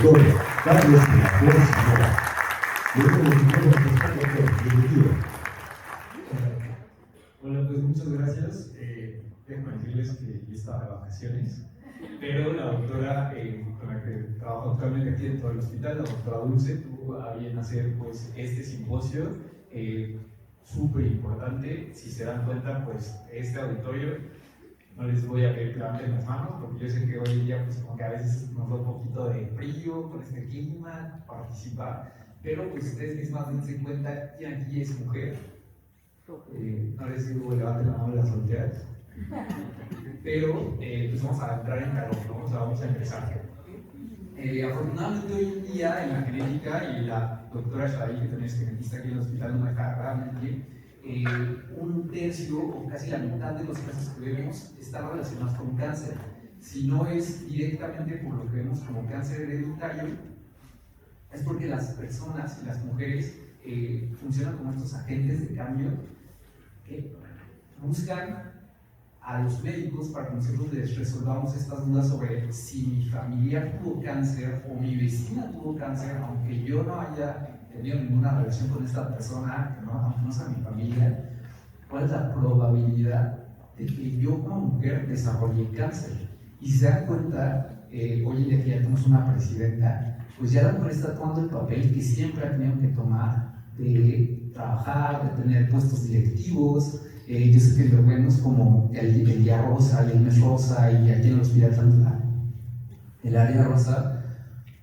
Doctor Carlos Pelafox Mora. Hola, pues muchas gracias. Déjenme decirles que yo estaba de vacaciones, pero la doctora con la que trabajo actualmente aquí dentro del hospital, la doctora Dulce, tuvo a bien hacer pues, este simposio súper importante. Si se dan cuenta, pues este auditorio, no les voy a pedir que levanten las manos, porque yo sé que hoy en día pues como que a veces nos da un poquito de frío con este clima, participar, pero pues ustedes mismas dense cuenta quién aquí es mujer. No les digo levanten la mano las solteras, pero pues vamos a entrar en calor, ¿no? O sea, vamos a empezar. Afortunadamente hoy en día en la genética, y la doctora Shadi, que también es genetista aquí en el hospital, no me deja realmente, un tercio o casi la mitad de los casos que vemos están relacionados con cáncer. Si no es directamente por lo que vemos como cáncer hereditario, es porque las personas y las mujeres funcionan como estos agentes de cambio que buscan a los médicos para que nosotros les resolvamos estas dudas sobre si mi familiar tuvo cáncer o mi vecina tuvo cáncer, aunque yo no haya tenido ninguna relación con esta persona, ¿no? Aunque no sea mi familia, ¿cuál es la probabilidad de que yo como mujer desarrolle cáncer? Y si se dan cuenta, hoy en día que ya tenemos una presidenta, pues ya la mujer está tomando el papel que siempre ha tenido que tomar de trabajar, de tener puestos directivos. Yo sé que lo vemos como el día rosa, el mes rosa, y aquí en el hospital tanto el área rosa,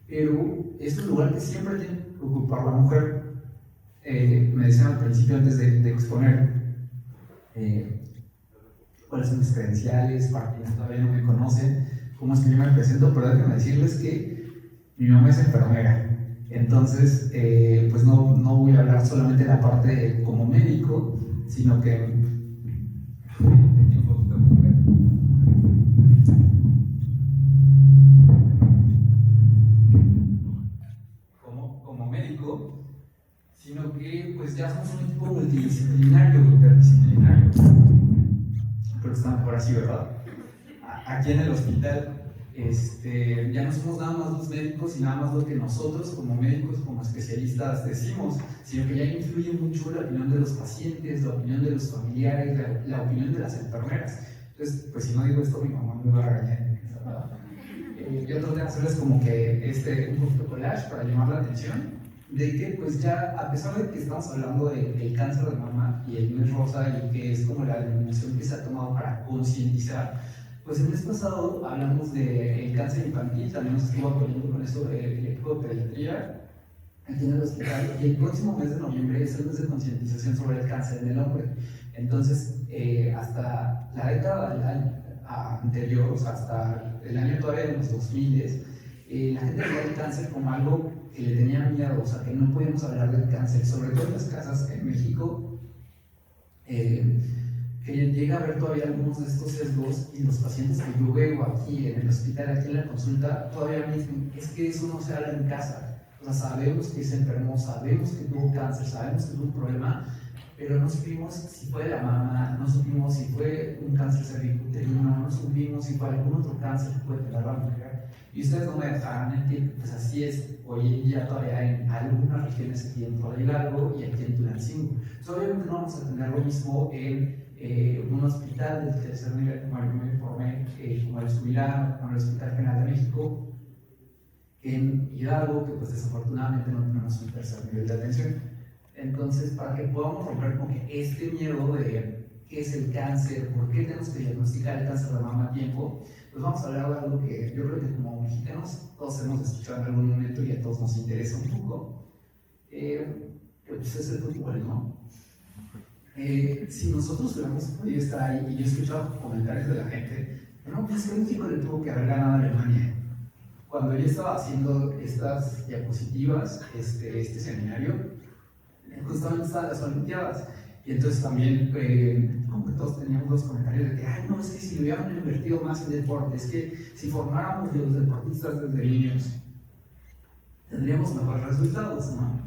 pero es un lugar que siempre tiene que ocupar la mujer. Me decían al principio, antes de exponer, cuáles son mis credenciales, para quienes todavía no me conocen, cómo es que yo me presento, pero déjenme decirles que mi mamá es enfermera. Entonces, pues no voy a hablar solamente de la parte como médico, sino que como médico, sino que pues ya somos un equipo multidisciplinario, interdisciplinario. Creo que está mejor así, ¿verdad? Aquí en el hospital ya no somos nada más los médicos y nada más lo que nosotros como médicos, como especialistas decimos, sino que ya influye mucho la opinión de los pacientes, la opinión de los familiares, la opinión de las enfermeras. Entonces, pues si no digo esto, mi mamá me va a regañar. Yo traté de hacerles como que un poquito collage para llamar la atención de que pues ya, a pesar de que estamos hablando del cáncer de mama y el mes rosa, y que es como la denominación que se ha tomado para concientizar, pues el mes pasado hablamos del cáncer infantil, también nos estuvo apoyando con eso el equipo de pediatría aquí en el hospital, y el próximo mes de noviembre es el mes de concientización sobre el cáncer en el hombre. Entonces, hasta la década anterior, o sea, hasta el año todavía de los 2000, la gente veía el cáncer como algo que le tenía miedo, o sea, que no podíamos hablar del cáncer, sobre todo en las casas en México, que llega a ver todavía algunos de estos sesgos, y los pacientes que yo veo aquí en el hospital, aquí en la consulta, todavía me dicen, es que eso no se habla en casa. O sea, sabemos que se enfermó, sabemos que tuvo cáncer, sabemos que tuvo un problema, pero no supimos si fue de la mama, no supimos si fue un cáncer cervicuterino, no supimos si fue algún otro cáncer que puede tener la mujer. Y ustedes no me dejarán mentir, pues así es hoy en día todavía en algunas regiones aquí en Puebla Hidalgo y aquí en Tulancingo. Entonces, obviamente no vamos a tener lo mismo en un hospital del tercer nivel, como el que me informé, como el Subirán, como el Hospital General de México, en Hidalgo, que pues desafortunadamente no tenemos un tercer nivel de atención. Entonces, para que podamos romper con que este miedo de qué es el cáncer, por qué tenemos que diagnosticar el cáncer de mama a tiempo, pues vamos a hablar de algo que yo creo que como mexicanos todos hemos escuchado en algún momento y a todos nos interesa un poco, que pues es el fútbol, ¿no? Si nosotros hubiéramos podido estar ahí, y yo he escuchado comentarios de la gente, no, pues que México le tuvo que haber ganado a Alemania. Cuando yo estaba haciendo estas diapositivas, este seminario, justamente estaban las Olimpiadas, y entonces también, como que todos teníamos los comentarios de que, ay, no, es que si hubieran invertido más en deporte, es que si formáramos los deportistas desde niños, tendríamos mejores resultados, ¿no?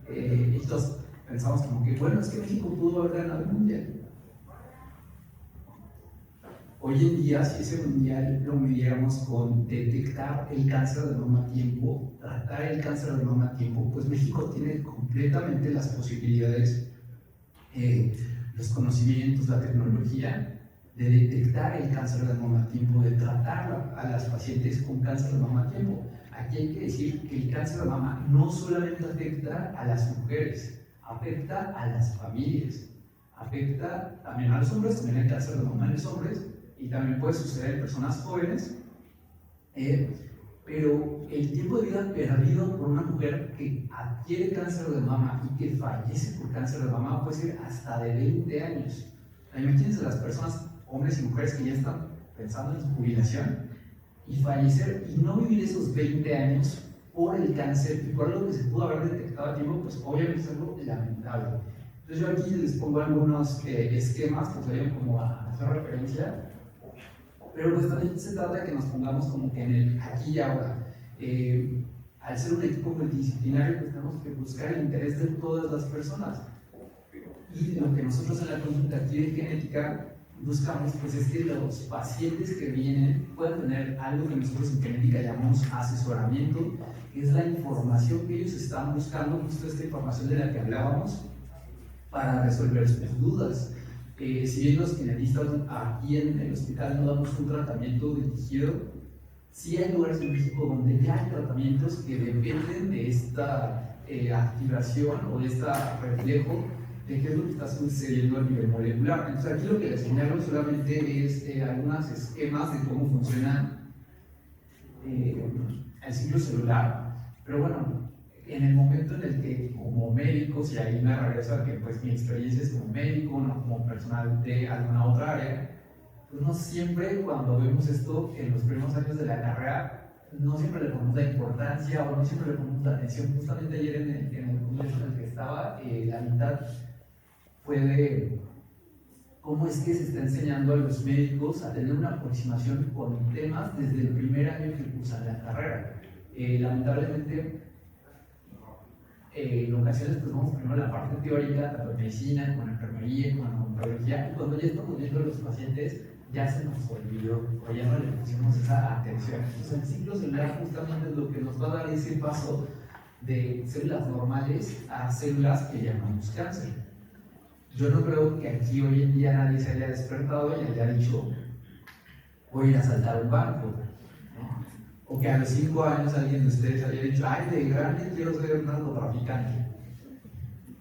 Y entonces pensamos como que, bueno, es que México pudo haber ganado el mundial. Hoy en día, si ese mundial lo midiéramos con detectar el cáncer de mama a tiempo, detectar el cáncer de mama a tiempo, pues México tiene completamente las posibilidades, los conocimientos, la tecnología de detectar el cáncer de mama a tiempo, de tratar a las pacientes con cáncer de mama a tiempo. Aquí hay que decir que el cáncer de mama no solamente afecta a las mujeres, afecta a las familias, afecta también a los hombres, también hay cáncer de mama en los hombres y también puede suceder en personas jóvenes, pero el tiempo de vida perdido por una mujer que adquiere cáncer de mama y que fallece por cáncer de mama puede ser hasta de 20 años. Imagínense las personas, hombres y mujeres que ya están pensando en su jubilación y fallecer y no vivir esos 20 años por el cáncer y por algo que se pudo haber detectado a tiempo, pues obviamente es algo lamentable. Entonces yo aquí les pongo algunos esquemas que serían como a hacer referencia, pero pues también se trata de que nos pongamos como que en el aquí y ahora. Al ser un equipo multidisciplinario, pues tenemos que buscar el interés de todas las personas. Y lo que nosotros en la consulta aquí de genética buscamos, pues es que los pacientes que vienen puedan tener algo que nosotros en genética llamamos asesoramiento, que es la información que ellos están buscando, justo esta información de la que hablábamos, para resolver sus dudas. Si bien los genetistas aquí en el hospital no damos un tratamiento dirigido, sí hay lugares en México donde ya hay tratamientos que dependen de esta activación o de este reflejo de qué es lo que está sucediendo a nivel molecular. Entonces aquí lo que les señalo solamente es algunos esquemas de cómo funciona el ciclo celular, pero bueno, en el momento en el que como médicos, y ahí me regreso a que pues mi experiencia es como médico, no como personal de alguna otra área, pues no siempre cuando vemos esto en los primeros años de la carrera, no siempre le ponemos la importancia o no siempre le ponemos la atención. Justamente ayer en el congreso en el que estaba, la mitad fue de cómo es que se está enseñando a los médicos a tener una aproximación con temas desde el primer año que cursan la carrera. Lamentablemente, en ocasiones pues vamos primero la parte teórica, tanto en medicina, como en enfermería, como en odontología, y cuando ya estamos viendo a los pacientes, ya se nos olvidó, o ya no le pusimos esa atención. Entonces el ciclo celular justamente es lo que nos va a dar ese paso de células normales a células que llamamos cáncer. Yo no creo que aquí hoy en día nadie se haya despertado y haya dicho, voy a ir a saltar un banco, ¿no? O que a los 5 años alguien de ustedes haya dicho, ay, de grande quiero ser narcotraficante.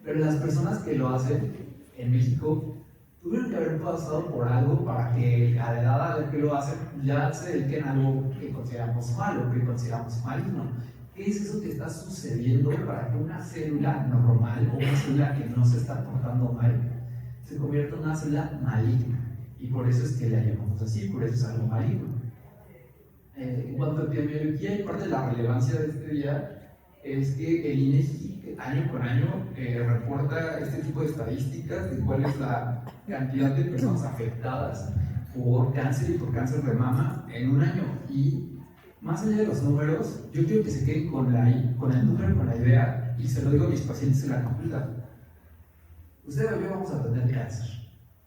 Pero las personas que lo hacen en México tuvieron que haber pasado por algo para que a la edad a la que lo hacen ya se dediquen a algo que consideramos malo, que consideramos maligno. ¿Qué es eso que está sucediendo para que una célula normal o una célula que no se está portando mal se convierta en una célula maligna? Y por eso es que la llamamos así, por eso es algo maligno. En cuanto a epidemiología, y parte de la relevancia de este día es que el INEGI año con año reporta este tipo de estadísticas de cuál es la cantidad de personas afectadas por cáncer y por cáncer de mama en un año. Y más allá de los números, yo quiero que se queden con el número, con la idea, y se lo digo a mis pacientes en la consulta. Ustedes y yo vamos a tener cáncer.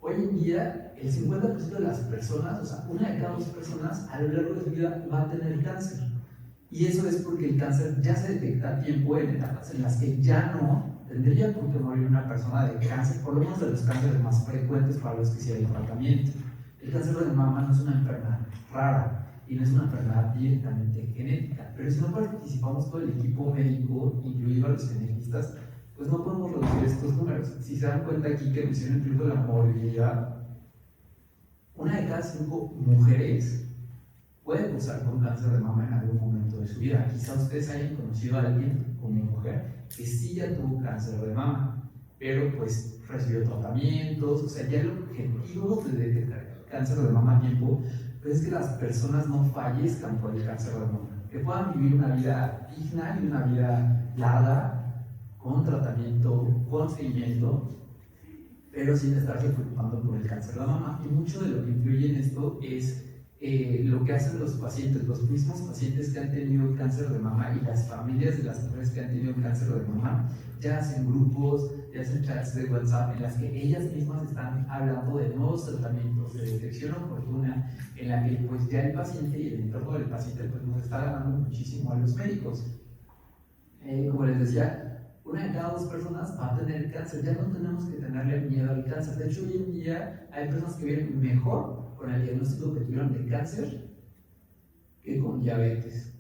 Hoy en día, el 50% de las personas, o sea, una de cada 2 personas a lo largo de su vida va a tener cáncer. Y eso es porque el cáncer ya se detecta a tiempo en etapas en las que ya no tendría por qué morir una persona de cáncer, por lo menos de los cánceres más frecuentes para los que sí hay tratamiento. El cáncer de mama no es una enfermedad rara y no es una enfermedad directamente genética, pero si no participamos todo el equipo médico, incluido a los genetistas, pues no podemos reducir estos números. Si se dan cuenta aquí que menciono incluso la morbilidad, una de cada 5 mujeres puede cursar con cáncer de mama en algún momento de su vida. Quizá ustedes hayan conocido a alguien como mujer que sí ya tuvo cáncer de mama, pero pues recibió tratamientos. O sea, ya el objetivo de detectar cáncer de mama a tiempo pues es que las personas no fallezcan por el cáncer de mama, que puedan vivir una vida digna y una vida larga, con tratamiento, con seguimiento, pero sin estarse preocupando por el cáncer de mama. Y mucho de lo que influye en esto es lo que hacen los pacientes, los mismos pacientes que han tenido cáncer de mama y las familias de las mujeres que han tenido cáncer de mama, ya hacen grupos, ya hacen chats de WhatsApp en las que ellas mismas están hablando de nuevos tratamientos, de detección oportuna, en la que pues ya el paciente y el entorno del paciente pues nos está ganando muchísimo a los médicos. Como les decía, una de cada 2 personas va a tener cáncer. Ya no tenemos que tenerle miedo al cáncer. De hecho, hoy en día hay personas que viven mejor con el diagnóstico que tuvieron de cáncer que con diabetes.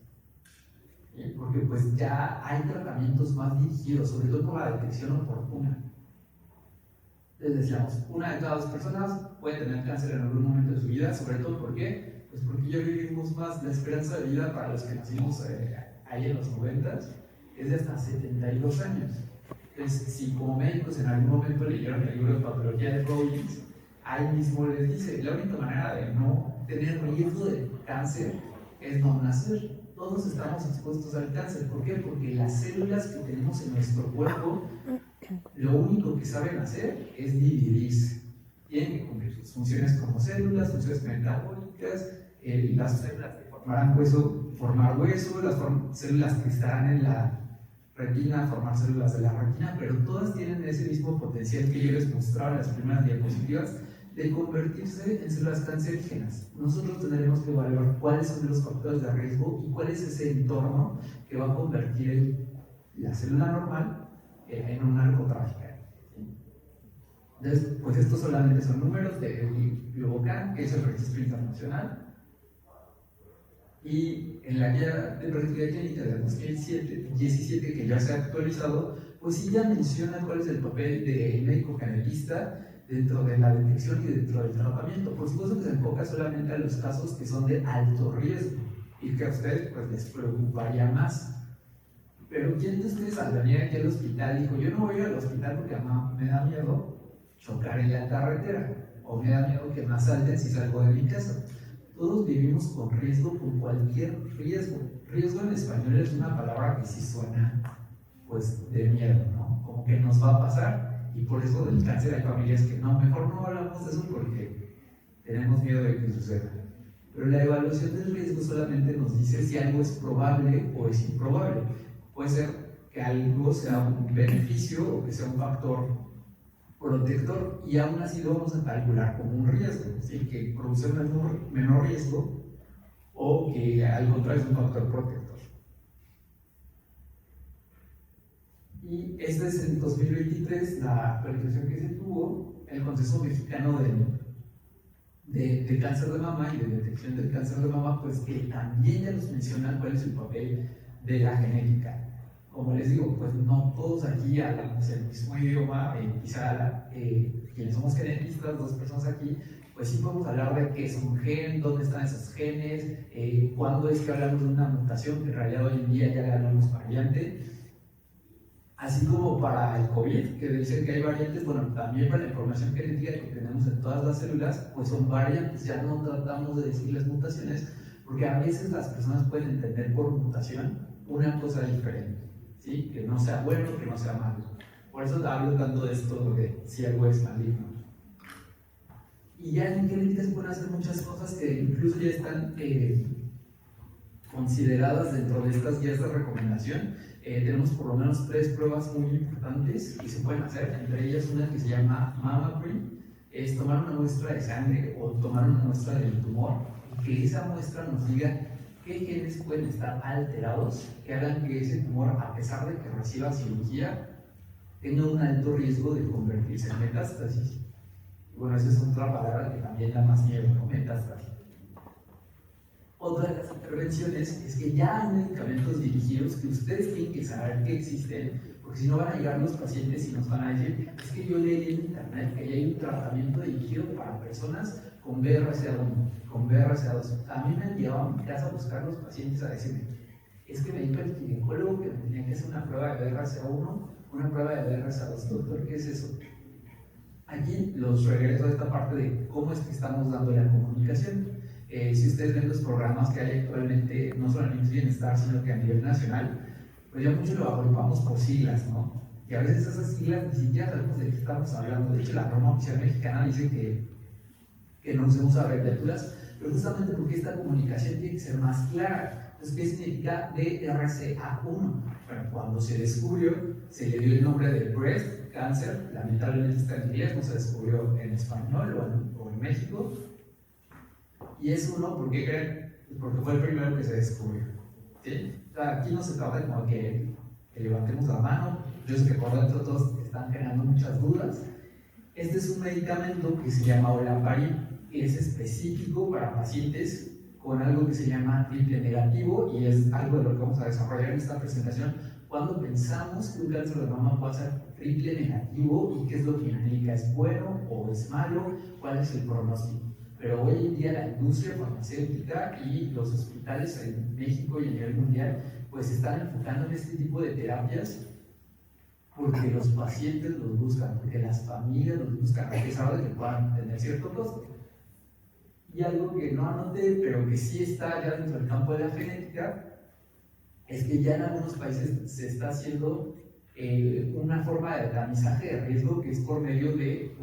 Porque pues ya hay tratamientos más dirigidos, sobre todo por la detección oportuna. Les decíamos, una de cada 2 personas puede tener cáncer en algún momento de su vida, sobre todo ¿por qué? Pues porque ya vivimos más. La esperanza de vida para los que nacimos ahí en los 90 es de hasta 72 años. Entonces, si como médicos en algún momento leyeron el libro de patología de Collins, ahí mismo les dice, la única manera de no tener riesgo de cáncer es no nacer. Todos estamos expuestos al cáncer. ¿Por qué? Porque las células que tenemos en nuestro cuerpo, lo único que saben hacer es dividirse. Tienen que cumplir sus funciones como células, funciones metabólicas, las células que formarán hueso, formar hueso, las células que estarán en la retina, formar células de la retina, pero todas tienen ese mismo potencial que yo les mostraba en las primeras diapositivas, de convertirse en células cancerígenas. Nosotros tendremos que evaluar cuáles son los factores de riesgo y cuál es ese entorno que va a convertir la célula normal en un narcotraficante. Entonces, pues estos solamente son números de Globocan, que es el registro internacional, y en la guía de práctica clínica de 2017, que ya se ha actualizado, pues sí ya menciona cuál es el papel del médico generalista dentro de la detección y dentro del tratamiento. Por supuesto que se enfoca solamente a los casos que son de alto riesgo y que a ustedes pues les preocuparía más. Pero ¿quién de ustedes al venir aquí al hospital dijo, yo no voy a ir al hospital porque me da miedo chocar en la carretera, o me da miedo que me asalten si salgo de mi casa? Todos vivimos con riesgo, con cualquier riesgo. Riesgo en español es una palabra que sí suena pues de miedo, ¿no? Como que nos va a pasar. Y por eso del cáncer hay familias que no, mejor no hablamos de eso porque tenemos miedo de que suceda. Pero la evaluación del riesgo solamente nos dice si algo es probable o es improbable. Puede ser que algo sea un beneficio o que sea un factor protector, y aún así lo vamos a calcular como un riesgo, ¿sí? Que produce un menor riesgo o que al contrario es un factor protector. Y este es en 2023 la actualización que se tuvo, el Consejo Mexicano de Cáncer de Mama y de Detección del Cáncer de Mama, pues que también ya nos menciona cuál es el papel de la genética. Como les digo, pues no todos aquí hablamos el mismo idioma, quizá quienes somos genetistas, 2 personas aquí, pues sí podemos hablar de qué es un gen, dónde están esos genes, cuándo es que hablamos de una mutación, que en realidad hoy en día ya le hablamos variante. Así como para el COVID, que dicen que hay variantes, bueno, también para la información genética que tenemos en todas las células, pues son variantes. Ya no tratamos de decirles mutaciones, porque a veces las personas pueden entender por mutación una cosa diferente, ¿sí? Que no sea bueno, que no sea malo. Por eso hablo tanto de esto de si algo es maligno. Y ya en genética se pueden hacer muchas cosas que incluso ya están consideradas dentro de estas guías de recomendación. Tenemos por lo menos 3 pruebas muy importantes que se pueden hacer, entre ellas una que se llama MammaPrint, es tomar una muestra de sangre o tomar una muestra del tumor y que esa muestra nos diga qué genes pueden estar alterados que hagan que ese tumor, a pesar de que reciba cirugía, tenga un alto riesgo de convertirse en metástasis. Bueno, esa es otra palabra que también da más miedo, ¿no? Metástasis. Otra de las intervenciones es que ya hay medicamentos dirigidos que ustedes tienen que saber que existen, porque si no van a llegar los pacientes y nos van a decir, es que yo leí en internet que hay un tratamiento dirigido para personas con BRCA1, con BRCA2. A mí me han llevado a mi casa a buscar los pacientes a decirme, es que me dijo el ginecólogo que me tenía que hacer una prueba de BRCA1, una prueba de BRCA2. Doctor, ¿qué es eso? Aquí los regreso a esta parte de cómo es que estamos dando la comunicación. Si ustedes ven los programas que hay actualmente, no solo en el bienestar, sino que a nivel nacional, pues ya mucho lo agrupamos por siglas, ¿no? Y a veces esas siglas ni siquiera sabemos de qué estamos hablando. De hecho, la norma oficial mexicana dice que no usemos abreviaturas, pero justamente porque esta comunicación tiene que ser más clara. Entonces, ¿qué significa BRCA1? Bueno, cuando se descubrió, se le dio el nombre de breast cancer, lamentablemente está en inglés, no se descubrió en español o en México. Y es uno, ¿por qué creen? Porque fue el primero que se descubrió, ¿sí? O sea, aquí no se trata como que que levantemos la mano. Yo sé que por dentro todos están generando muchas dudas. Este es un medicamento que se llama olaparib, que es específico para pacientes con algo que se llama triple negativo, y es algo de lo que vamos a desarrollar en esta presentación cuando pensamos que un cáncer de mama puede ser triple negativo y qué es lo que implica, ¿es bueno o es malo? ¿Cuál es el pronóstico? Pero hoy en día la industria farmacéutica y los hospitales en México y a nivel mundial pues se están enfocando en este tipo de terapias porque los pacientes los buscan, porque las familias los buscan, a pesar de que puedan tener cierto costo. Y algo que no anoté, pero que sí está ya dentro del campo de la genética, es que ya en algunos países se está haciendo una forma de tamizaje de riesgo que es por medio de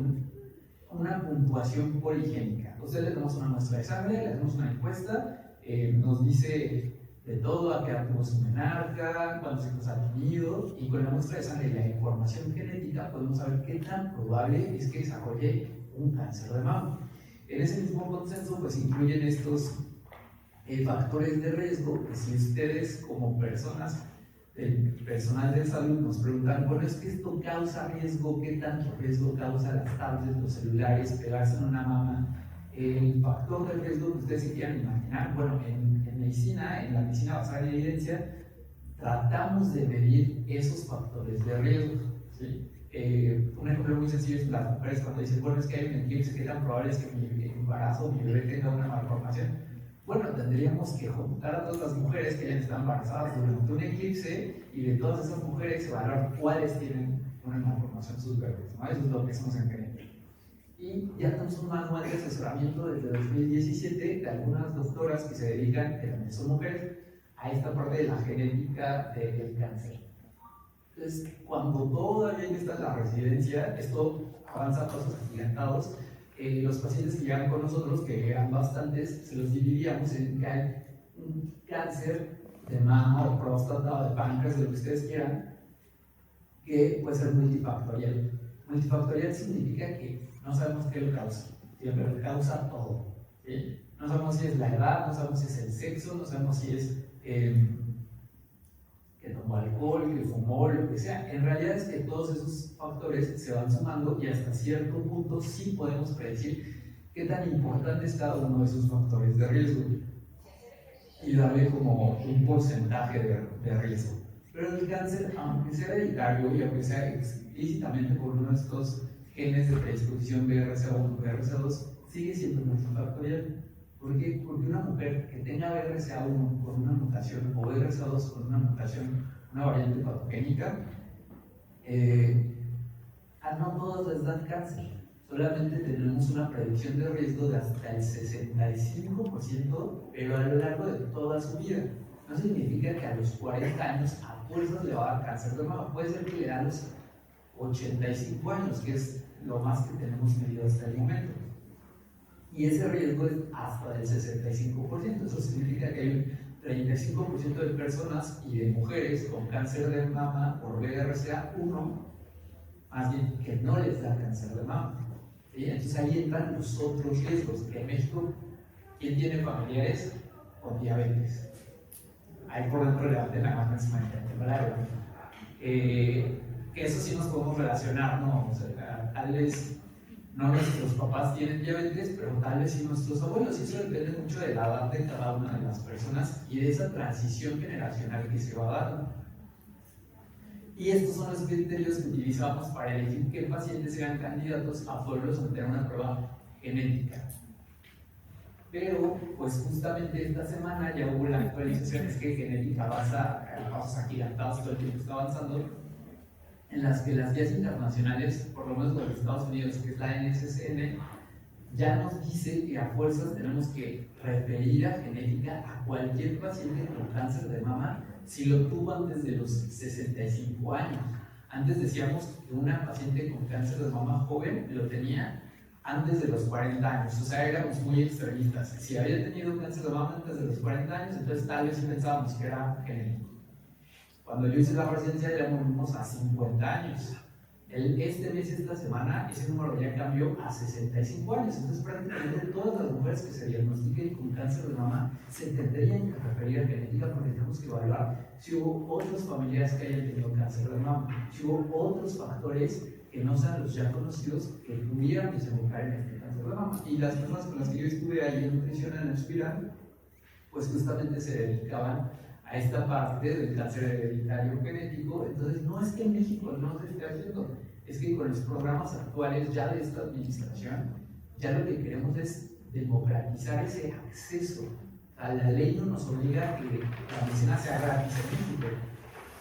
una puntuación poligénica. Entonces le damos una muestra de sangre, le hacemos una encuesta, nos dice de todo, a qué edad tuvo su menarca, cuántos hijos ha tenido, y con la muestra de sangre y la información genética podemos saber qué tan probable es que desarrolle un cáncer de mama. En ese mismo consenso pues incluyen estos factores de riesgo que si ustedes como personas, personal de salud nos preguntan, bueno, es que esto causa riesgo, ¿qué tanto riesgo causa las tablets, los celulares, pegarse en una mama? El factor de riesgo que ustedes se quieran imaginar, bueno, en medicina, en la medicina basada en evidencia, tratamos de medir esos factores de riesgo, ¿sí? Un ejemplo muy sencillo es las mujeres cuando dicen, bueno, es que hay un eclipse, ¿qué tan probable es que mi embarazo, mi bebé tenga una malformación? Bueno, tendríamos que juntar a todas las mujeres que ya están embarazadas durante un eclipse y de todas esas mujeres evaluar cuáles tienen una malformación en sus bebés, ¿no? Eso es lo que hacemos en genética. Y ya tenemos un manual de asesoramiento desde 2017 de algunas doctoras que se dedican, que también son mujeres, a esta parte de la genética del cáncer. Entonces, cuando todavía está en la residencia, esto avanza a pasos agigantados. Los pacientes que llegan con nosotros, que eran bastantes, se los dividíamos en que hay un cáncer de mama o próstata o de páncreas, de lo que ustedes quieran, que puede ser multifactorial. Multifactorial significa que no sabemos qué lo causa, pero lo causa todo, ¿sí? No sabemos si es la edad, no sabemos si es el sexo, no sabemos si es que tomó alcohol, que fumó, lo que sea. En realidad es que todos esos factores se van sumando y hasta cierto punto sí podemos predecir qué tan importante es cada uno de esos factores de riesgo y darle como un porcentaje de riesgo. Pero el cáncer, aunque sea hereditario y aunque sea explícitamente por uno de estos genes de predisposición BRCA1 o BRCA2, sigue siendo multifactorial. ¿Por qué? Porque una mujer que tenga BRCA1 con una mutación o BRCA2 con una mutación, una variante patogénica, no todas les dan cáncer. Solamente tenemos una predicción de riesgo de hasta el 65%, pero a lo largo de toda su vida. No significa que a los 40 años a fuerzas le va a dar cáncer de mama. Puede ser que le da a los 85 años, que es lo más que tenemos medido hasta el momento. Y ese riesgo es hasta del 65%. Eso significa que hay un 35% de personas y de mujeres con cáncer de mama por BRCA1, más bien que no les da cáncer de mama. ¿Sí? Entonces ahí entran los otros riesgos. Que en México, ¿quién tiene familiares con diabetes? Ahí por dentro levanten la mano encima de que eso sí nos podemos relacionar, ¿no? O sea, tal vez no nuestros papás tienen diabetes, pero tal vez sí nuestros abuelos, y eso depende mucho de la edad de cada una de las personas y de esa transición generacional que se va dando. Y estos son los criterios que utilizamos para elegir qué pacientes sean candidatos a poderlos someter a una prueba genética. Pero, pues justamente esta semana ya hubo la actualización, es que genética avanza a pasos agigantados, todo el tiempo está avanzando, en las que las guías internacionales, por lo menos de los Estados Unidos, que es la NSSN, ya nos dice que a fuerzas tenemos que referir a genética a cualquier paciente con cáncer de mama si lo tuvo antes de los 65 años. Antes decíamos que una paciente con cáncer de mama joven lo tenía antes de los 40 años, o sea, éramos muy extremistas. Si había tenido cáncer de mama antes de los 40 años, entonces tal vez pensábamos que era genético. Cuando yo hice la residencia ya morimos a 50 años. Este mes, esta semana, ese número ya cambió a 65 años. Entonces, prácticamente todas las mujeres que se diagnostiquen con cáncer de mama se tendrían que referir a genética porque tenemos que evaluar si hubo otros familiares que hayan tenido cáncer de mama, si hubo otros factores que no sean los ya conocidos que pudieran desembocar en este cáncer de mama. Y las personas con las que yo estuve ahí en nutrición en el hospital, pues justamente se dedicaban a esta parte del cáncer hereditario genético. Entonces, no es que en México no se esté haciendo, es que con los programas actuales ya de esta administración, ya lo que queremos es democratizar ese acceso. La ley no nos obliga a que la medicina sea gratis en México.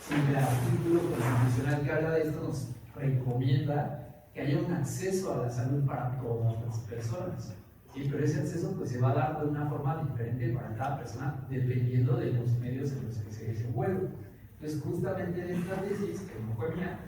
Si el artículo constitucional que habla de esto nos recomienda que haya un acceso a la salud para todas las personas. Sí, pero ese acceso pues, se va a dar de una forma diferente para cada persona dependiendo de los medios en los que se desenvuelve. Entonces, justamente en esta tesis, que no fue mía,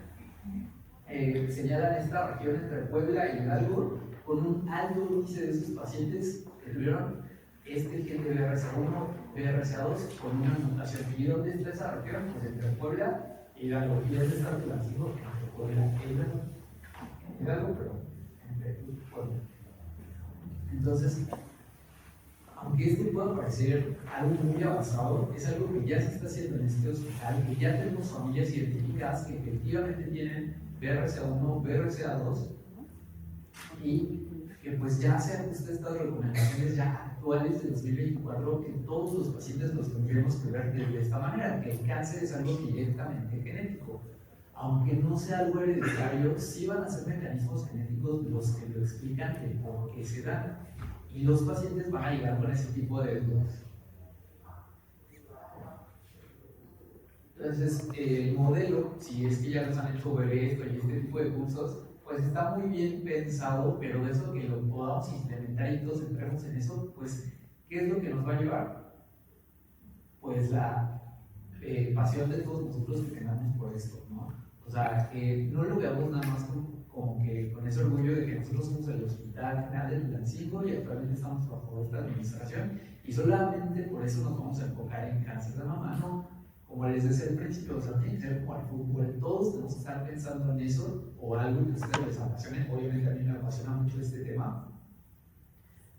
señalan esta región entre Puebla y Hidalgo con un alto índice de esos pacientes que tuvieron este gen de BRCA1, BRCA2 con una mutación. ¿Y dónde está esa región? Pues entre Puebla y Hidalgo. ¿Y dónde está el antiguo? Entre Puebla e Hidalgo. Hidalgo, pero entre Puebla. Entonces, aunque esto pueda parecer algo muy avanzado, es algo que ya se está haciendo en este hospital, que ya tenemos familias identificadas que efectivamente tienen BRCA1, BRCA2 y que pues ya se ajustan estas recomendaciones ya actuales de 2024 que todos los pacientes los tendríamos que ver de esta manera, que el cáncer es algo directamente genético. Aunque no sea algo hereditario, sí van a ser mecanismos genéticos los que lo explican de por qué se dan. Y los pacientes van a llegar con ese tipo de dudas. Entonces, el modelo, si es que ya nos han hecho ver esto y este tipo de cursos, pues está muy bien pensado, pero eso que lo podamos implementar y todos entremos en eso, pues, ¿qué es lo que nos va a llevar? Pues la pasión de todos nosotros que tengamos por esto, ¿no? O sea, que no lo veamos nada más como que con ese orgullo de que nosotros somos el Hospital General del Tulancingo y actualmente estamos bajo esta administración y solamente por eso nos vamos a enfocar en cáncer de mama, ¿no? Como les decía al principio, o sea, tiene que ser como al fútbol, todos tenemos que estar pensando en eso o algo que a ustedes les apasione. Obviamente a mí me apasiona mucho este tema,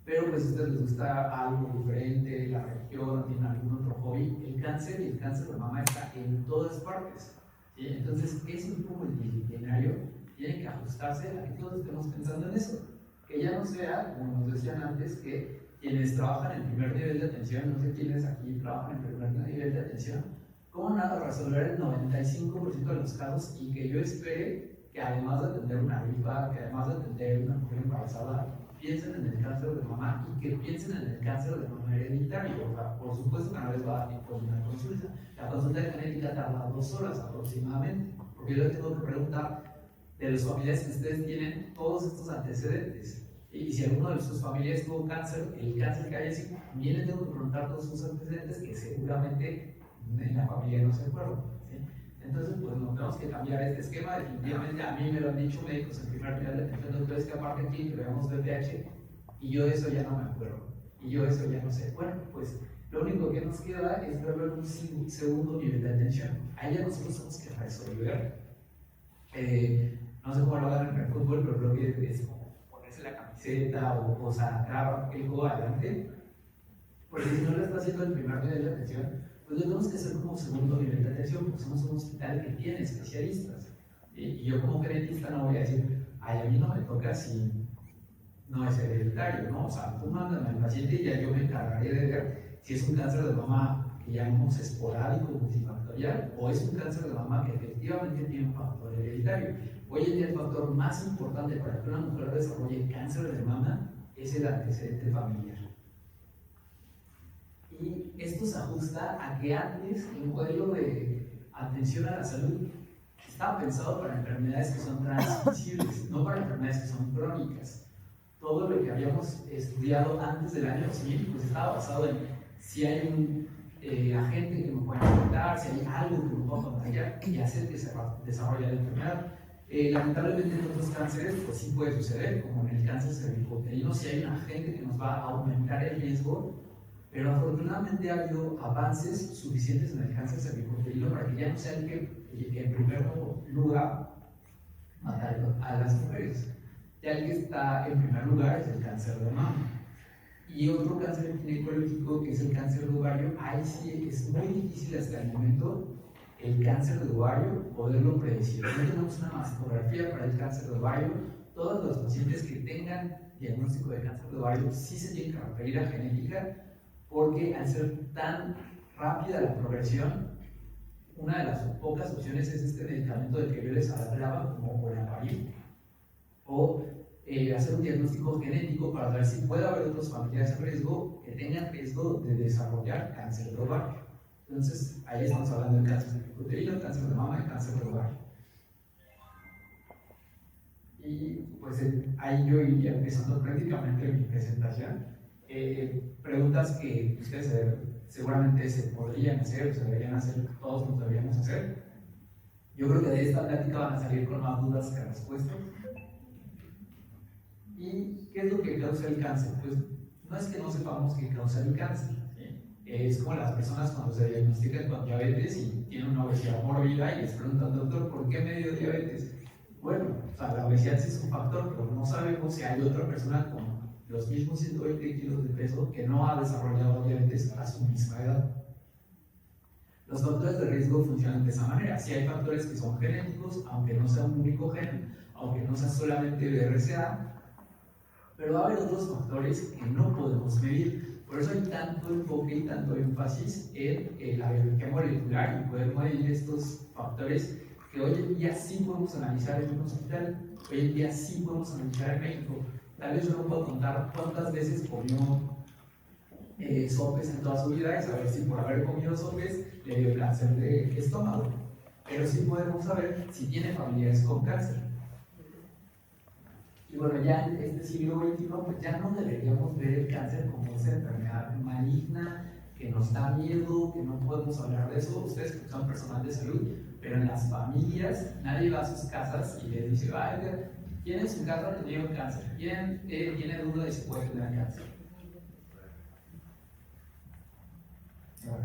pero pues a ustedes les gusta algo diferente, la religión, tienen algún otro hobby. El cáncer y el cáncer de mama está en todas partes, ¿sí? Entonces ese grupo multidisciplinario tiene que ajustarse a que todos estemos pensando en eso, que ya no sea, como nos decían antes, que quienes trabajan en primer nivel de atención, no sé quiénes aquí trabajan en primer nivel de atención, ¿cómo nada resolver el 95% de los casos y que yo espere que además de atender una gripa, que además de atender una mujer embarazada, piensen en el cáncer de mama y que piensen en el cáncer de mama hereditario? O sea, por supuesto que no les va a dar tiempo de una consulta. La consulta de genética tarda 2 horas aproximadamente, porque yo les tengo que preguntar de los familiares que ustedes tienen todos estos antecedentes. Y si alguno de sus familiares tuvo cáncer, el cáncer que haya sido, también les tengo que preguntar todos sus antecedentes que seguramente en la familia no se acuerdan, ¿sí? Entonces, pues no tenemos que cambiar este esquema. Definitivamente a mí me lo han dicho médicos en primer nivel de atención, doctores, que aparte aquí que veamos VPH y yo de eso ya no me acuerdo y yo eso ya no sé. Bueno, pues lo único que nos queda es verlo en un segundo nivel de atención. Ahí ya nosotros tenemos que resolver. No sé cómo lo hagan en el fútbol, pero creo que es como ponerse la camiseta o sacar el juego adelante, porque si no lo está haciendo el primer nivel de atención, pues lo tenemos que hacer como segundo nivel de atención, porque somos un hospital que tiene especialistas. Y yo como genetista no voy a decir, ay, a mí no me toca si no es hereditario, ¿no? O sea, tú mándame al paciente y ya yo me encargaré de ver si es un cáncer de mama que llamamos esporádico multifactorial o es un cáncer de mama que efectivamente tiene un factor hereditario. Hoy en día el factor más importante para que una mujer desarrolle cáncer de mama es el antecedente familiar. Y esto se ajusta a que antes el modelo de atención a la salud estaba pensado para enfermedades que son transmisibles, no para enfermedades que son crónicas. Todo lo que habíamos estudiado antes del año 2000 pues estaba basado en si hay un agente que me puede afectar, si hay algo que me pueda contagiar y hacer que se desarrolle la enfermedad. Lamentablemente en otros cánceres pues sí puede suceder, como en el cáncer cervicuterino, si hay un agente que nos va a aumentar el riesgo, pero afortunadamente ha habido avances suficientes en el cáncer cervicuterino para que ya no sea el que en primer lugar matar a las mujeres. Ya el que está en primer lugar es el cáncer de mama. Y otro cáncer ginecológico, que es el cáncer de ovario, ahí sí es muy difícil hasta el momento el cáncer de ovario poderlo predecir. No tenemos una mastografía para el cáncer de ovario. Todos los pacientes que tengan diagnóstico de cáncer de ovario sí se tienen que referir a genética, porque al ser tan rápida la progresión, una de las pocas opciones es este medicamento del que yo les hablaba, como olaparib, o hacer un diagnóstico genético para ver si puede haber otros familiares en riesgo que tengan riesgo de desarrollar cáncer de ovario. Entonces, ahí estamos hablando de cáncer de uterino, cáncer de mama y cáncer de ovario. Y pues ahí yo iría empezando prácticamente mi presentación. Preguntas que ustedes seguramente se podrían hacer o se deberían hacer, todos nos deberíamos hacer. Yo creo que de esta plática van a salir con más dudas que respuestas. ¿Y qué es lo que causa el cáncer? Pues no es que no sepamos qué causa el cáncer. Es como las personas cuando se diagnostican con diabetes y tienen una obesidad mórbida y les preguntan, doctor, ¿por qué me dio diabetes? Bueno, o sea, la obesidad sí es un factor, pero no sabemos si hay otra persona con los mismos 120 kilos de peso que no ha desarrollado diabetes a su misma edad. Los factores de riesgo funcionan de esa manera. Si hay factores que son genéticos, aunque no sea un único gen, aunque no sea solamente BRCA, pero va a haber otros factores que no podemos medir. Por eso hay tanto enfoque y tanto énfasis en la biología molecular y poder medir estos factores que hoy en día sí podemos analizar en un hospital, hoy en día sí podemos analizar en México. Tal vez yo no puedo contar cuántas veces comió sopes en toda su vida y saber si por haber comido sopes le dio cáncer de estómago, pero sí podemos saber si tiene familiares con cáncer. Y bueno, ya en este siglo XXI, pues ya no deberíamos ver el cáncer como esa enfermedad maligna que nos da miedo, que no podemos hablar de eso. Ustedes que son personal de salud, pero en las familias nadie va a sus casas y les dice, ay, ¿quién en su casa ha tenido cáncer? ¿Quién tiene duda de si puede tener cáncer? Bueno,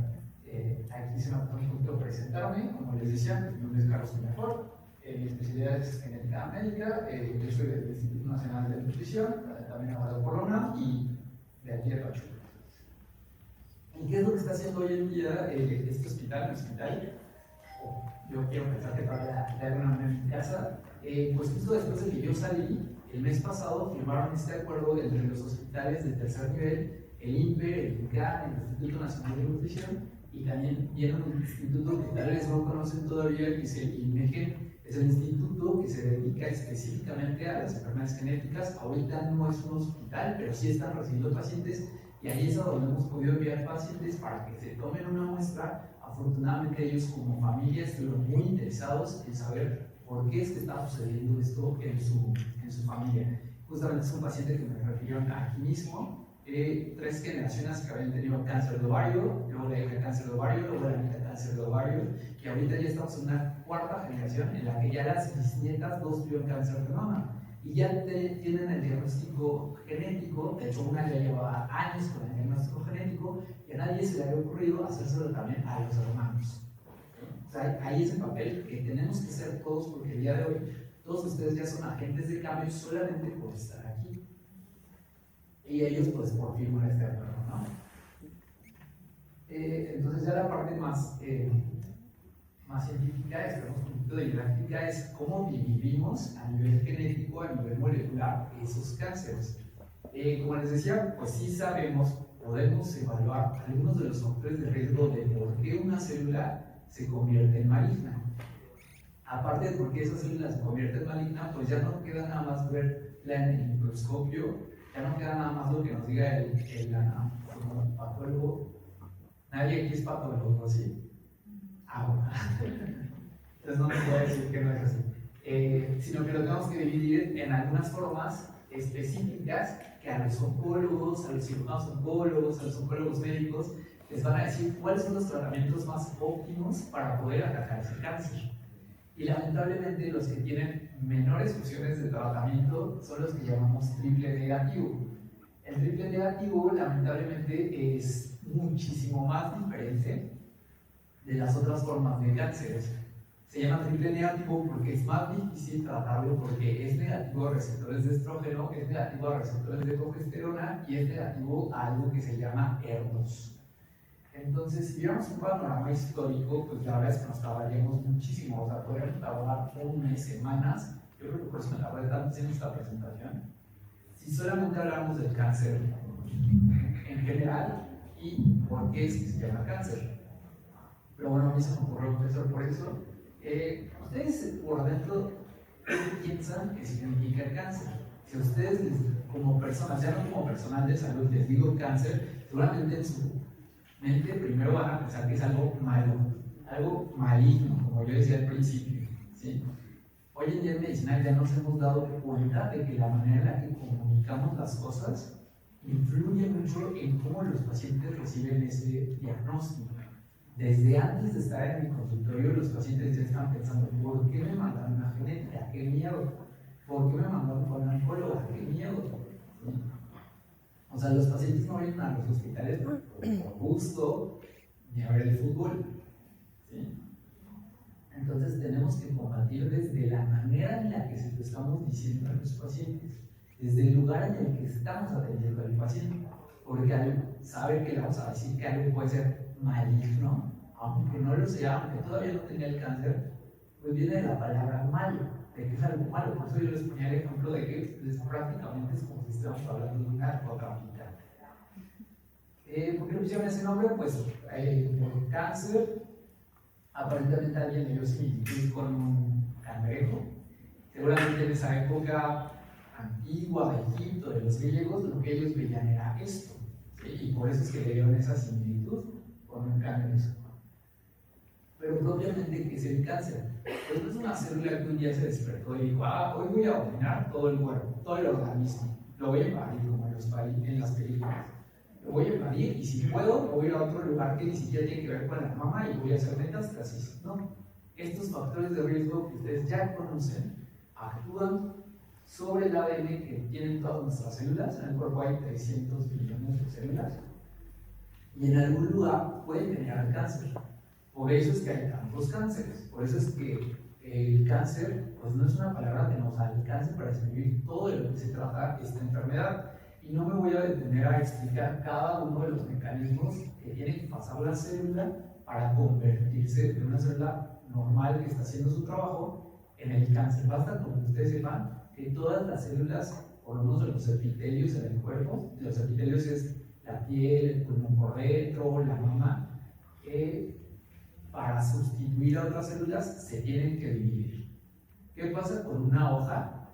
aquí se me ha permitido presentarme, como les decía, mi nombre es Carlos Mejor. Mi especialidad es genética médica, yo soy del Instituto Nacional de Nutrición, también avalado por la UNAM y de aquí de Pachuca. ¿Y qué es lo que está haciendo hoy en día este hospital? Yo quiero pensar que para dar una en mi casa, pues justo después de que yo salí, el mes pasado firmaron este acuerdo entre los hospitales de tercer nivel, el INPE, el INCAN, el Instituto Nacional de Nutrición, y también viene un instituto que tal vez no conocen todavía, que es el INMEGEN. Es el instituto que se dedica específicamente a las enfermedades genéticas. Ahorita no es un hospital, pero sí están recibiendo pacientes y ahí es a donde hemos podido enviar pacientes para que se tomen una muestra. Afortunadamente ellos como familia estuvieron muy interesados en saber por qué es que está sucediendo esto en su familia. Justamente es un paciente que me refirieron aquí mismo. 3 generaciones que habían tenido cáncer de ovario, luego la hija cáncer de ovario, luego la nieta cáncer de ovario, y ahorita ya estamos en una 4ª generación en la que ya las bisnietas 2 tuvieron cáncer de mama y ya tienen el diagnóstico genético. De hecho, una ya llevaba años con el diagnóstico genético y a nadie se le había ocurrido hacérselo también a los hermanos. O sea, ahí es el papel que tenemos que hacer todos, porque el día de hoy todos ustedes ya son agentes de cambio solamente por estar aquí. Y ellos pues por firmar este acuerdo, ¿no? Entonces ya la parte más científica, esperamos un poquito de didáctica, es cómo dividimos a nivel genético, a nivel molecular, esos cánceres. Como les decía, pues sí sabemos, podemos evaluar algunos de los factores de riesgo de por qué una célula se convierte en maligna. Aparte de por qué esa célula se convierte en maligna, pues ya no queda nada más verla en el microscopio. Ya no queda nada más lo que nos diga el patólogo. Nadie aquí es patólogo, ¿sí? Bueno. Entonces no me puedo decir que no es así. Sino que lo tenemos que dividir en algunas formas específicas que a los oncólogos, a los cirujanos oncólogos, a los oncólogos médicos les van a decir cuáles son los tratamientos más óptimos para poder atacar ese cáncer. Y lamentablemente los que tienen menores opciones de tratamiento son los que llamamos triple negativo. El triple negativo lamentablemente es muchísimo más diferente de las otras formas de cánceres. Se llama triple negativo porque es más difícil tratarlo porque es negativo a receptores de estrógeno, es negativo a receptores de progesterona y es negativo a algo que se llama HER2. Entonces, si viéramos un panorama histórico, pues la verdad es que nos tardaríamos muchísimo, o sea, podríamos tardar un mes, semanas. Yo creo que por eso me tardé tanto en esta presentación. Si solamente hablamos del cáncer en general y por qué es que se llama cáncer. Pero bueno, a mí se me ocurrió profesor por eso. Ustedes por dentro, ¿qué piensan que significa el cáncer? Si ustedes, como personas, ya no como personal de salud, les digo cáncer, seguramente en su mente primero van a pensar que es algo malo, algo maligno, como yo decía al principio, ¿sí? Hoy en día en medicina ya nos hemos dado cuenta de que la manera en la que comunicamos las cosas influye mucho en cómo los pacientes reciben ese diagnóstico. Desde antes de estar en mi consultorio, los pacientes ya están pensando, ¿por qué me mandaron a genética? ¡Qué miedo! ¿Por qué me mandaron con una oncóloga? ¡Qué miedo! ¿Sí? O sea, los pacientes no vienen a los hospitales por gusto ni a ver el fútbol. ¿Sí? Entonces tenemos que combatir desde la manera en la que se lo estamos diciendo a los pacientes, desde el lugar en el que estamos atendiendo al paciente, porque al saber que le vamos a decir que algo puede ser maligno, aunque no lo sea, aunque todavía no tenga el cáncer, pues viene de la palabra malo, de que es algo malo. Por eso yo les ponía el ejemplo de que prácticamente es como si estuviéramos hablando de una narcotraficante. ¿Por qué le pusieron ese nombre? Pues por cáncer, aparentemente alguien le dio similitud con un cangrejo. Seguramente en esa época antigua de Egipto, de los griegos, lo que ellos veían era esto, ¿sí? Y por eso es que le dieron esa similitud con un cangrejo. Pero propiamente, ¿qué es el cáncer? Pues no es una célula que un día se despertó y dijo, hoy voy a dominar todo el cuerpo, todo el organismo, lo voy a invadir como en las películas. Lo voy a invadir y si puedo, voy a ir a otro lugar que ni siquiera tiene que ver con la mama y voy a hacer metástasis. No, estos factores de riesgo que ustedes ya conocen actúan sobre el ADN que tienen todas nuestras células. En el cuerpo hay 300 billones de células y en algún lugar pueden generar cáncer. Por eso es que hay tantos cánceres, por eso es que el cáncer pues no es una palabra que nos alcance para describir todo de lo que se trata esta enfermedad. Y no me voy a detener a explicar cada uno de los mecanismos que tiene que pasar la célula para convertirse de una célula normal que está haciendo su trabajo en el cáncer. Basta con que ustedes sepan que todas las células, por lo menos de los epitelios en el cuerpo, los epitelios es la piel, el pulmón por dentro, la mama, para sustituir a otras células se tienen que dividir. ¿Qué pasa con una hoja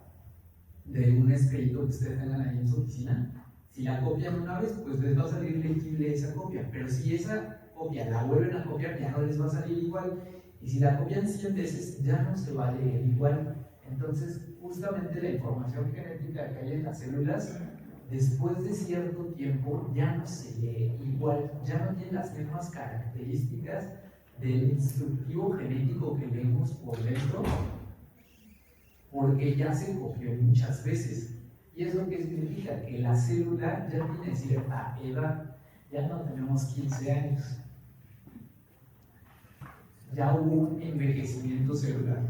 de un escrito que ustedes tengan ahí en su oficina? Si la copian una vez, pues les va a salir legible esa copia, pero si esa copia la vuelven a copiar, ya no les va a salir igual, y si la copian 100 veces, ya no se va a leer igual. Entonces, justamente la información genética que hay en las células, después de cierto tiempo, ya no se lee igual, ya no tiene las mismas características del instructivo genético que leemos por dentro, porque ya se copió muchas veces. ¿Y eso qué significa? Que la célula ya tiene cierta edad, ya no tenemos 15 años. Ya hubo un envejecimiento celular.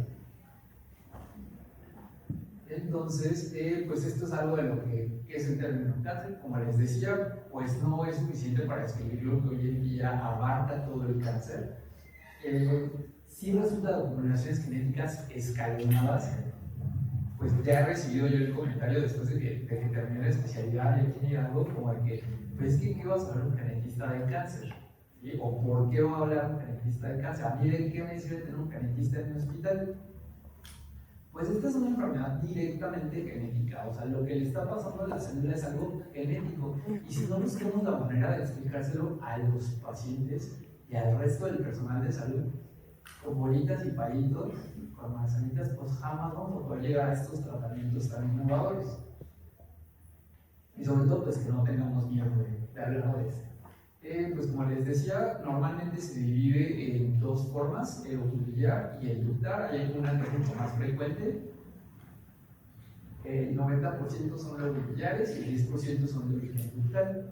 Entonces, pues esto es algo de lo que es el término cáncer. Como les decía, pues no es suficiente para describir lo que hoy en día abarca todo el cáncer. Sí resulta de combinaciones genéticas escalonadas. Pues ya he recibido yo el comentario después de que terminé la especialidad y aquí algo como el que, pues ¿qué va a saber un genetista de cáncer? ¿Sí? ¿O por qué va a hablar un genetista de cáncer? ¿A mí de qué me sirve tener un genetista en mi hospital? Pues esta es una enfermedad directamente genética, o sea, lo que le está pasando a la célula es algo genético, y si no buscamos la manera de explicárselo a los pacientes y al resto del personal de salud, con bolitas y palitos, con manzanitas, pues jamás vamos a poder llegar a estos tratamientos tan innovadores. Y sobre todo, pues que no tengamos miedo de hablar de esto. Pues como les decía, normalmente se divide en dos formas, el ovular y el ductar. Hay una que es mucho más frecuente. El 90% son ovulares y el 10% son de origen ductal.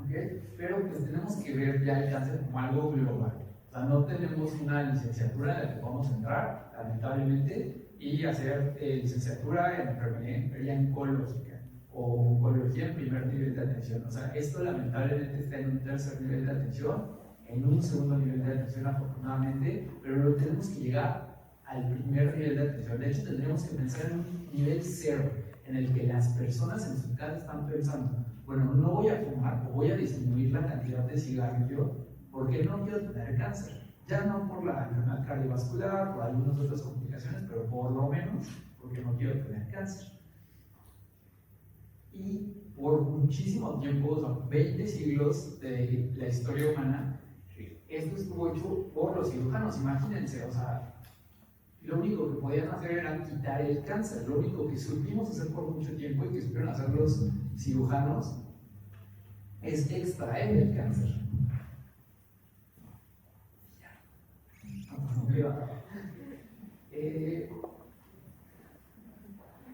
¿Okay? Pero pues tenemos que ver ya el cáncer como algo global. O sea, no tenemos una licenciatura en la que podamos entrar, lamentablemente, y hacer licenciatura en enfermería oncológica o oncología en primer nivel de atención. O sea, esto lamentablemente está en un tercer nivel de atención, en un segundo nivel de atención afortunadamente, pero lo tenemos que llegar al primer nivel de atención. De hecho, tendríamos que pensar en un nivel cero, en el que las personas en su casa están pensando, bueno, no voy a fumar o voy a disminuir la cantidad de cigarrillo porque no quiero tener cáncer. Ya no por la enfermedad cardiovascular, por algunas otras complicaciones, pero por lo menos porque no quiero tener cáncer. Y por muchísimo tiempo, o sea, 20 siglos de la historia humana, esto estuvo hecho por los cirujanos. Imagínense, o sea, lo único que podían hacer era quitar el cáncer. Lo único que supimos hacer por mucho tiempo y que supieron hacer los cirujanos es extraer el cáncer.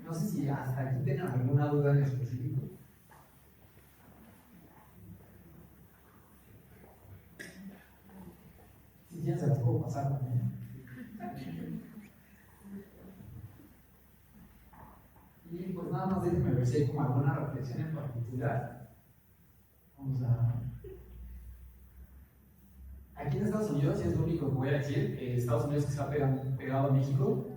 No sé si hasta aquí tengan alguna duda en específico. Si quieren, se las puedo pasar también. Y pues nada más déjenme ver si hay como alguna reflexión en particular. Vamos a... Aquí en Estados Unidos, y es lo único que voy a decir, Estados Unidos que está pegado a México,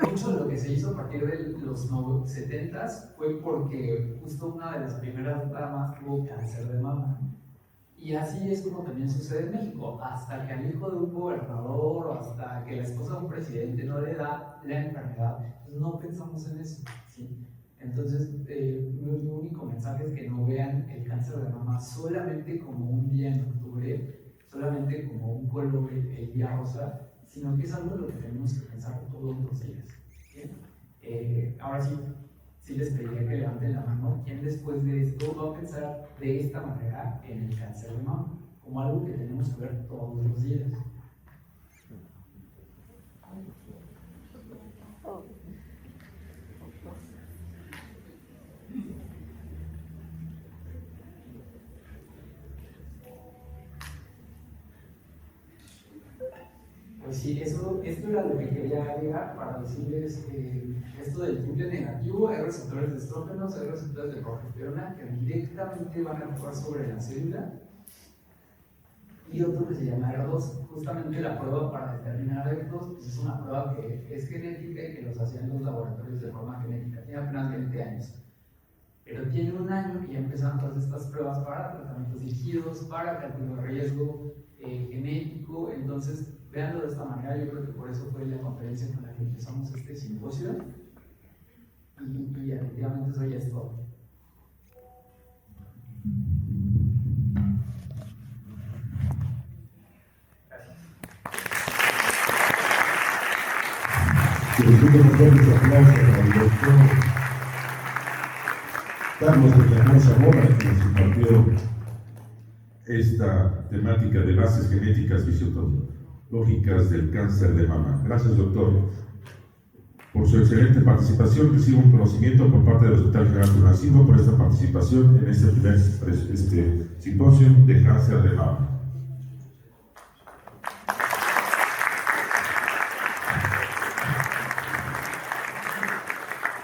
mucho de lo que se hizo a partir de los 70s fue porque justo una de las primeras damas tuvo cáncer de mama. Y así es como también sucede en México, hasta que al hijo de un gobernador o hasta que la esposa de un presidente no le da la enfermedad, pues no pensamos en eso, ¿sí? Entonces, mi único mensaje es que no vean el cáncer de mama solamente como un día en octubre, solamente como un color el día rosa, sino que es algo en lo que tenemos que pensar todos los días, ¿sí? Ahora sí les pediría que levanten la mano. ¿Quién después de esto va a pensar de esta manera en el cáncer de mama? Como algo que tenemos que ver todos los días. Pues sí, esto era lo que quería llegar para decirles esto del triple negativo. Hay receptores de estrógenos, hay receptores de progesterona que directamente van a actuar sobre la célula, y otro que se llama R2. Justamente la prueba para determinar R2 pues es una prueba que es genética y que los hacían los laboratorios de forma genética. Tiene apenas 20 años, pero tiene un año y ya empezaron todas estas pruebas para tratamientos dirigidos, para cálculo de riesgo genético. Entonces, veanlo de esta manera. Yo creo que por eso fue la conferencia con la que empezamos este simposio, y efectivamente eso ya es todo. Carlos de la Zamora, que nos compartió esta temática de bases genéticas fisiológicas del cáncer de mama. Gracias, doctor, por su excelente participación. Recibo un conocimiento por parte del Hospital General Tunancingo por esta participación en este primer simposio de cáncer de mama.